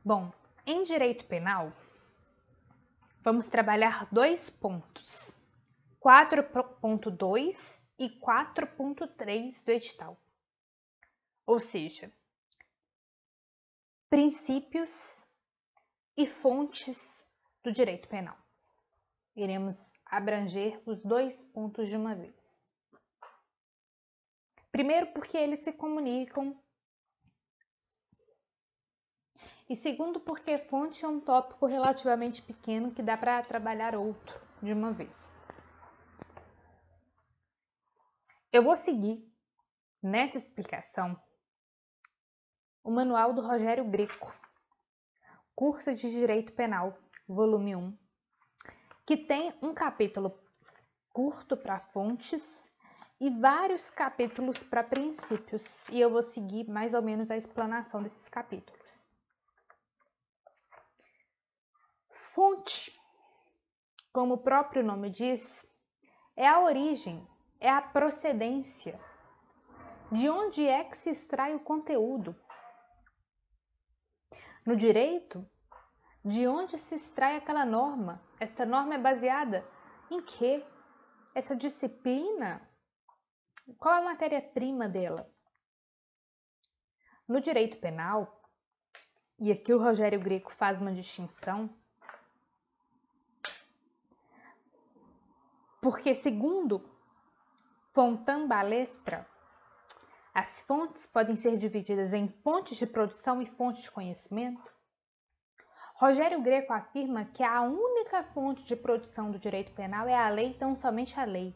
Bom, em direito penal, vamos trabalhar dois pontos, 4.2 e 4.3 do edital. Ou seja, princípios e fontes do direito penal. Iremos abranger os dois pontos de uma vez. Primeiro, porque eles se comunicam. E segundo, porque fonte é um tópico relativamente pequeno que dá para trabalhar outro de uma vez. Eu vou seguir, nessa explicação, o manual do Rogério Greco, Curso de Direito Penal, volume 1, que tem um capítulo curto para fontes e vários capítulos para princípios, e eu vou seguir mais ou menos a explanação desses capítulos. Fonte, como o próprio nome diz, é a origem, é a procedência, de onde é que se extrai o conteúdo. No direito, de onde se extrai aquela norma? Esta norma é baseada em quê? Essa disciplina, qual a matéria-prima dela? No direito penal, e aqui o Rogério Greco faz uma distinção, porque segundo Fontan Balestra, as fontes podem ser divididas em fontes de produção e fontes de conhecimento. Rogério Greco afirma que a única fonte de produção do direito penal é a lei, tão somente a lei.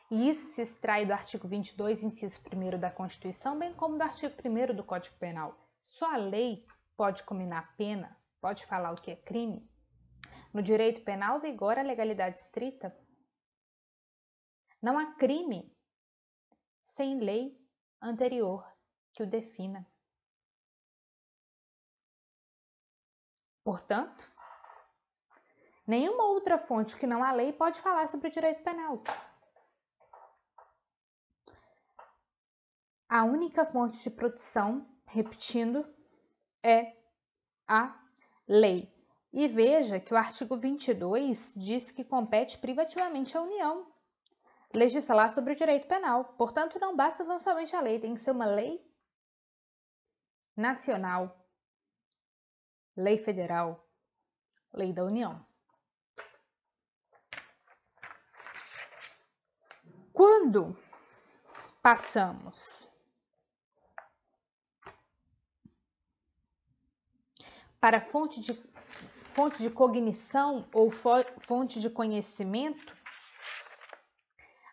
E isso se extrai do artigo 22, inciso 1º da Constituição, bem como do artigo 1º do Código Penal. Só a lei pode combinar pena, pode falar o que é crime. No direito penal vigora a legalidade estrita. Não há crime sem lei anterior que o defina. Portanto, nenhuma outra fonte que não a lei pode falar sobre o direito penal. A única fonte de produção, repetindo, é a lei. E veja que o artigo 22 diz que compete privativamente à União legislar sobre o direito penal. Portanto, não basta tão somente a lei, tem que ser uma lei nacional, lei federal, lei da União. Quando passamos para fonte de cognição ou fonte de conhecimento,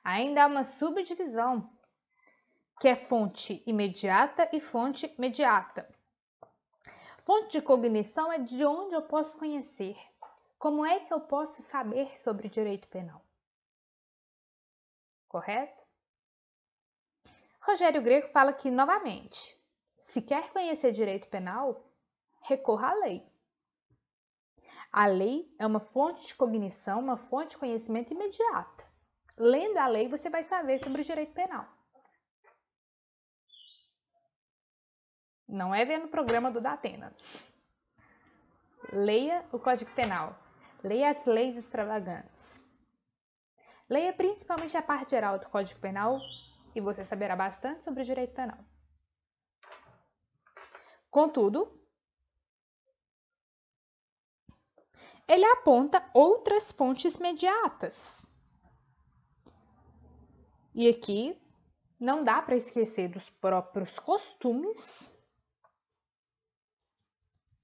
ainda há uma subdivisão, que é fonte imediata e fonte mediata. Fonte de cognição é de onde eu posso conhecer. Como é que eu posso saber sobre direito penal? Correto? Rogério Greco fala que, novamente, se quer conhecer direito penal, recorra à lei. A lei é uma fonte de cognição, uma fonte de conhecimento imediata. Lendo a lei, você vai saber sobre o direito penal. Não é vendo o programa do Datena. Leia o Código Penal. Leia as leis extravagantes. Leia principalmente a parte geral do Código Penal e você saberá bastante sobre o direito penal. Contudo, ele aponta outras fontes mediatas. E aqui não dá para esquecer dos próprios costumes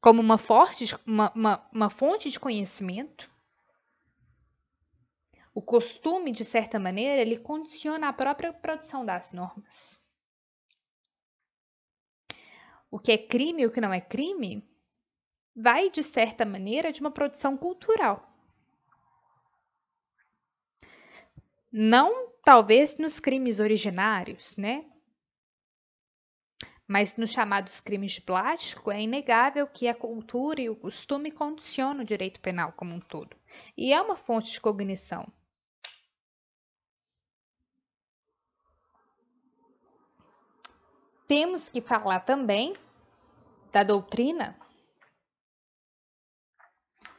como uma fonte de conhecimento. O costume, de certa maneira, ele condiciona a própria produção das normas. O que é crime e o que não é crime vai, de certa maneira, de uma produção cultural. Não, talvez, nos crimes originários, né? Mas nos chamados crimes de plástico, é inegável que a cultura e o costume condicionam o direito penal como um todo. E é uma fonte de cognição. Temos que falar também da doutrina,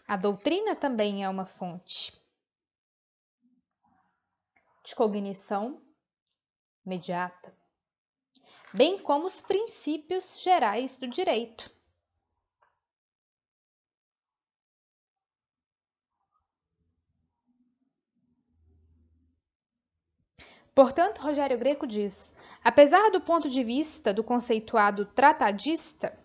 a doutrina também é uma fonte de cognição imediata, bem como os princípios gerais do direito. Portanto, Rogério Greco diz: apesar do ponto de vista do conceituado tratadista,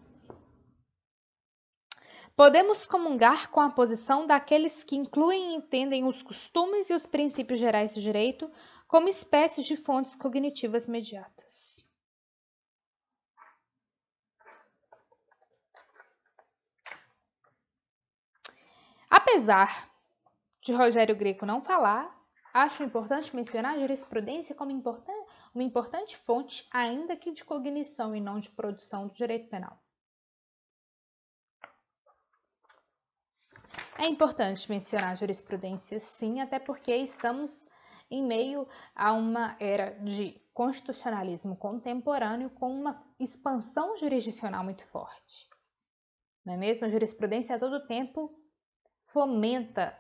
podemos comungar com a posição daqueles que incluem e entendem os costumes e os princípios gerais do direito como espécies de fontes cognitivas imediatas. Apesar de Rogério Greco não falar, acho importante mencionar a jurisprudência como uma importante fonte, ainda que de cognição e não de produção do direito penal. É importante mencionar a jurisprudência, sim, até porque estamos em meio a uma era de constitucionalismo contemporâneo com uma expansão jurisdicional muito forte. Não é mesmo? A jurisprudência a todo tempo fomenta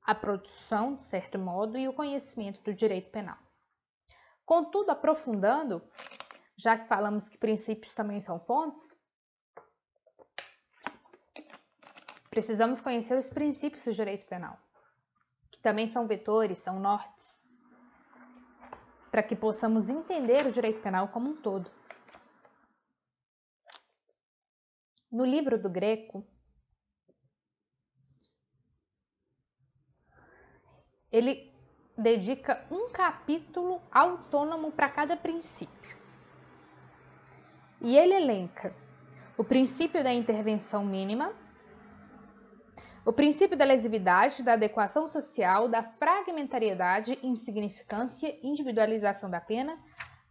a produção, de certo modo, e o conhecimento do direito penal. Contudo, aprofundando, já que falamos que princípios também são fontes, precisamos conhecer os princípios do direito penal, que também são vetores, são nortes, para que possamos entender o direito penal como um todo. No livro do Greco, ele dedica um capítulo autônomo para cada princípio. E ele elenca o princípio da intervenção mínima, o princípio da lesividade, da adequação social, da fragmentariedade, insignificância, individualização da pena,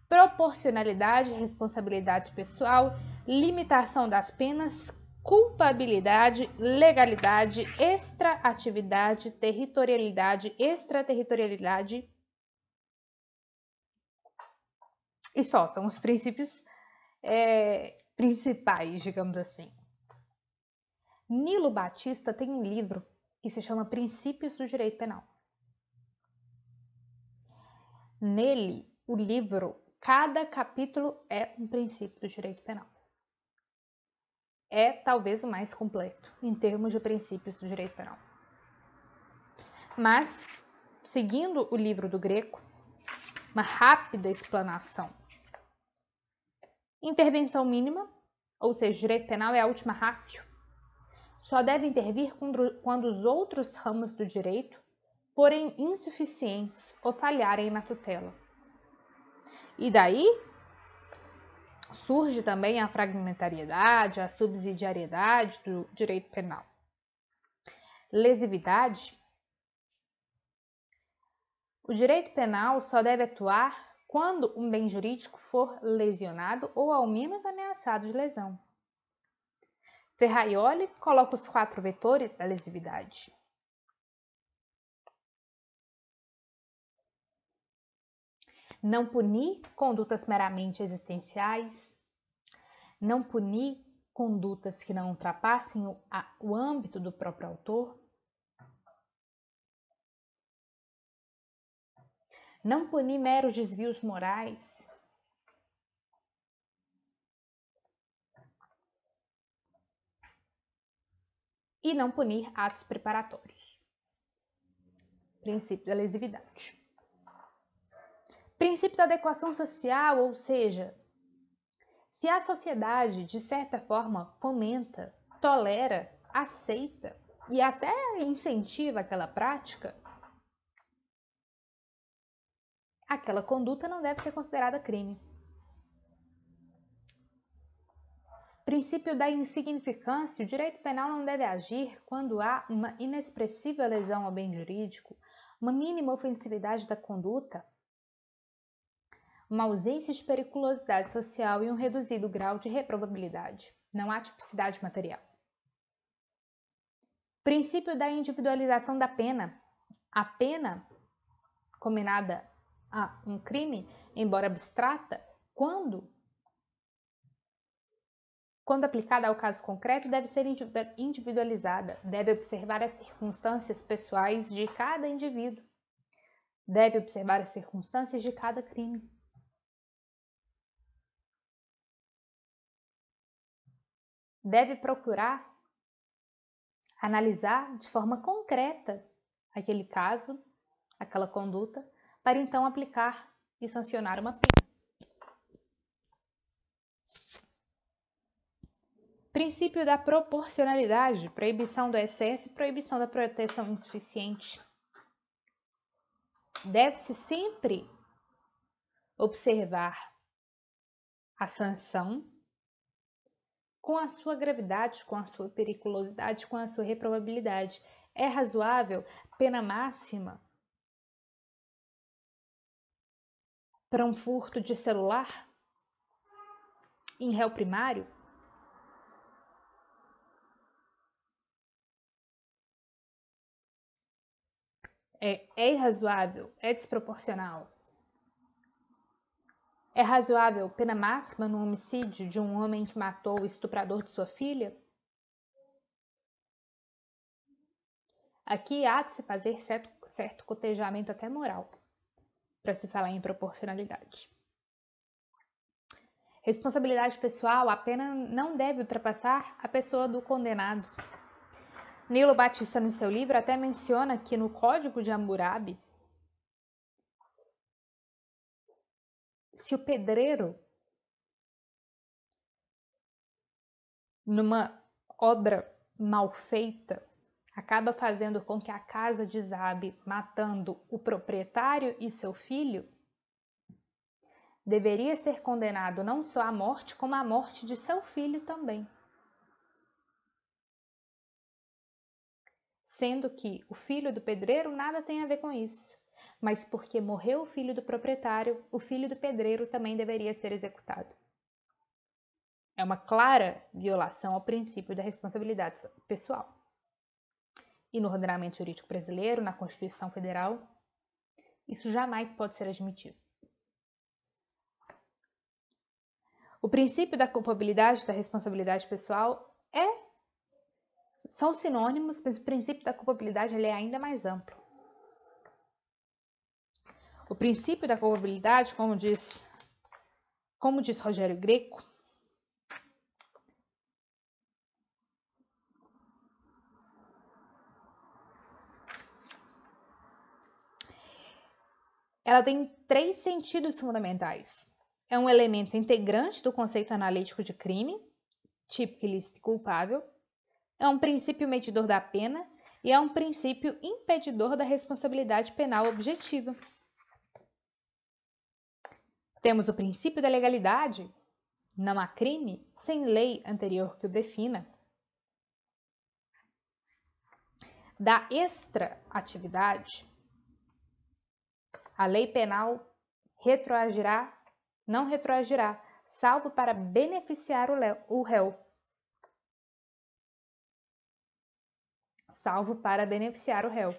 proporcionalidade, responsabilidade pessoal, limitação das penas, culpabilidade, legalidade, extraatividade, territorialidade, extraterritorialidade. E só, são os princípios principais, digamos assim. Nilo Batista tem um livro que se chama Princípios do Direito Penal. Nele, o livro, cada capítulo é um princípio do direito penal. É talvez o mais completo em termos de princípios do direito penal. Mas, seguindo o livro do Greco, uma rápida explanação. Intervenção mínima, ou seja, direito penal é a última ratio, só deve intervir quando os outros ramos do direito forem insuficientes ou falharem na tutela. E daí surge também a fragmentariedade, a subsidiariedade do direito penal. Lesividade. O direito penal só deve atuar quando um bem jurídico for lesionado ou ao menos ameaçado de lesão. Ferraioli coloca os 4 vetores da lesividade. Não punir condutas meramente existenciais, não punir condutas que não ultrapassem o âmbito do próprio autor, não punir meros desvios morais, e não punir atos preparatórios. Princípio da lesividade. Princípio da adequação social, ou seja, se a sociedade, de certa forma, fomenta, tolera, aceita e até incentiva aquela prática, aquela conduta não deve ser considerada crime. Princípio da insignificância, o direito penal não deve agir quando há uma inexpressiva lesão ao bem jurídico, uma mínima ofensividade da conduta, uma ausência de periculosidade social e um reduzido grau de reprovabilidade. Não há tipicidade material. Princípio da individualização da pena. A pena combinada a um crime, embora abstrata, quando Quando aplicada ao caso concreto, deve ser individualizada, deve observar as circunstâncias pessoais de cada indivíduo, deve observar as circunstâncias de cada crime. Deve procurar analisar de forma concreta aquele caso, aquela conduta, para então aplicar e sancionar uma pena. Princípio da proporcionalidade, proibição do excesso e proibição da proteção insuficiente. Deve-se sempre observar a sanção com a sua gravidade, com a sua periculosidade, com a sua reprovabilidade. É razoável pena máxima para um furto de celular em réu primário? É irrazoável? É desproporcional? É razoável pena máxima no homicídio de um homem que matou o estuprador de sua filha? Aqui há de se fazer certo cotejamento até moral para se falar em proporcionalidade. Responsabilidade pessoal, a pena não deve ultrapassar a pessoa do condenado. Nilo Batista, no seu livro, até menciona que no Código de Hammurabi, se o pedreiro, numa obra mal feita, acaba fazendo com que a casa desabe, matando o proprietário e seu filho, deveria ser condenado não só à morte, como à morte de seu filho também. Sendo que o filho do pedreiro nada tem a ver com isso, mas porque morreu o filho do proprietário, o filho do pedreiro também deveria ser executado. É uma clara violação ao princípio da responsabilidade pessoal. E no ordenamento jurídico brasileiro, na Constituição Federal, isso jamais pode ser admitido. O princípio da culpabilidade e da responsabilidade pessoal são sinônimos, mas o princípio da culpabilidade ele é ainda mais amplo. O princípio da culpabilidade, como diz Rogério Greco, ela tem 3 sentidos fundamentais. É um elemento integrante do conceito analítico de crime, típico, ilícito e culpável. É um princípio medidor da pena e é um princípio impedidor da responsabilidade penal objetiva. Temos o princípio da legalidade. Não há crime sem lei anterior que o defina. Da extraatividade. A lei penal não retroagirá, salvo para beneficiar o réu. Salvo para beneficiar o réu.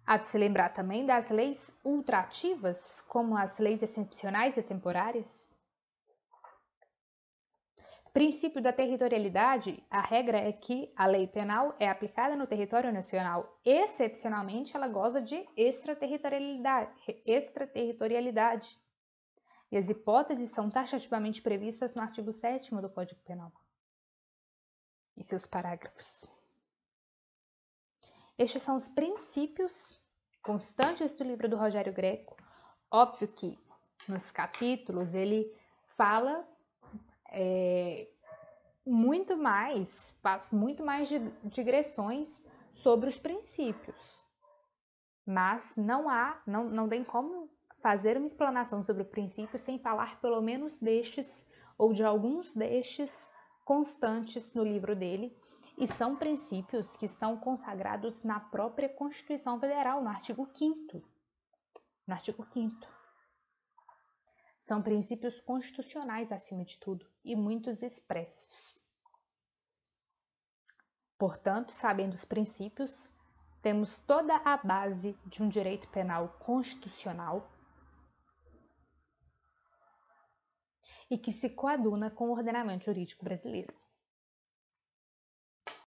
Há de se lembrar também das leis ultrativas, como as leis excepcionais e temporárias. Princípio da territorialidade, a regra é que a lei penal é aplicada no território nacional. Excepcionalmente, ela goza de extraterritorialidade. E as hipóteses são taxativamente previstas no artigo 7º do Código Penal e seus parágrafos. Estes são os princípios constantes do livro do Rogério Greco. Óbvio que nos capítulos ele fala muito mais, faz muito mais digressões sobre os princípios. Mas não tem como fazer uma explanação sobre o princípio sem falar pelo menos destes ou de alguns destes constantes no livro dele, e são princípios que estão consagrados na própria Constituição Federal, no artigo 5º. No artigo 5º. São princípios constitucionais acima de tudo e muitos expressos. Portanto, sabendo os princípios, temos toda a base de um direito penal constitucional e que se coaduna com o ordenamento jurídico brasileiro.